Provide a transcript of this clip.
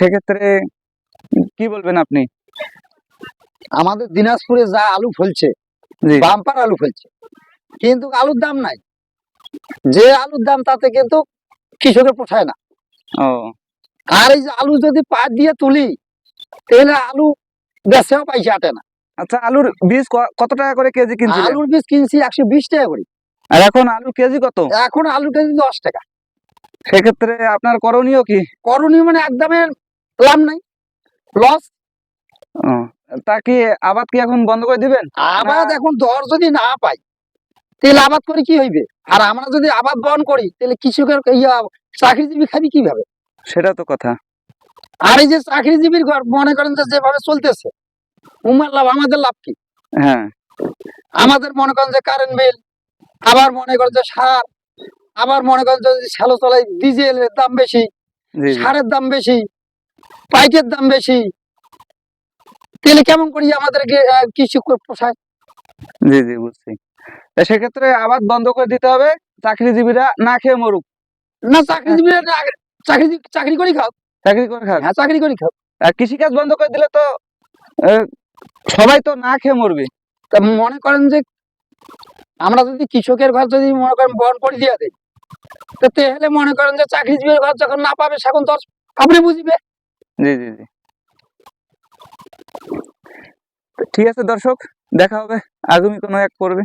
সেক্ষেত্রে কি বলবেন আপনি? আমাদের দিনাজপুরে যা আলু ফলছে, জি। বাম্পার আলু ফলছে, কিন্তু আলুর দাম নাই। যে আলুর দাম তাতে কিন্তু কৃষকের পোষায় না। ও আর এই যে আলু যদি পাট দিয়ে তুলি, তাহলে আলু বেচেও পয়সা আটে না। আচ্ছা, আলুর বীজ কত টাকা করে কেজি কিনছিলেন? আলুর বীজ কিনছি 120 টাকা করে। আর এখন আলুর কেজি কত? এখন আলুর কেজি 10 টাকা। সেক্ষেত্রে আপনার করণীয় কি? করণীয় মানে একদমই লাভ নাই, লস। ও, তা কি আবাদ কি এখন বন্ধ করে দিবেন? আবাদ এখন দর যদি না পাই, তাহলে আবাদ করে কি হইবে? আর আমরা যদি আবাদ বন্ধ করি, তাহলে কৃষকের চাকরিজীবী খাবি কিভাবে? সেটা তো কথা। আর এই যে চাকরিজীবীর ঘর মনে করেন যে যেভাবে চলতেছে, উমার লাভ, আমাদের লাভ কি? হ্যাঁ, আমাদের মনে করেন যে কারেন্ট বিল, আবার মনে করেন যে সার, আবার মনে করেন যে শ্যালো চলাই ডিজেলের দাম বেশি, জি জি সারের দাম বেশি, পাইকের দাম বেশি, তাহলে কেমন করি আমাদেরকে কৃষক পোষায়? জি জি বুঝছি। তা সেক্ষেত্রে আবাদ বন্ধ করে দিতে হবে, চাকরিজীবীরা না খেয়ে মরুক। না, চাকরিজীবীরা চাকরি চাকরি করে খাও। চাকরি করে খাক। হ্যাঁ, চাকরি করে খাও। আর কৃষিকাজ বন্ধ করে দিলে তো সবাই তো না খেয়ে মরবে। তা মনে করেন যে আমরা যদি কৃষকের ঘর যদি মনে করেন বন্ধ করে দিয়ে দেয়, তো তাহলে মনে করেন যে চাকরিজীবীর ঘর যখন না পাবে, সেখন তো আপনি বুঝবে। জি জি জি ঠিক আছে দর্শক, দেখা হবে আগামী কোনো এক পর্বে।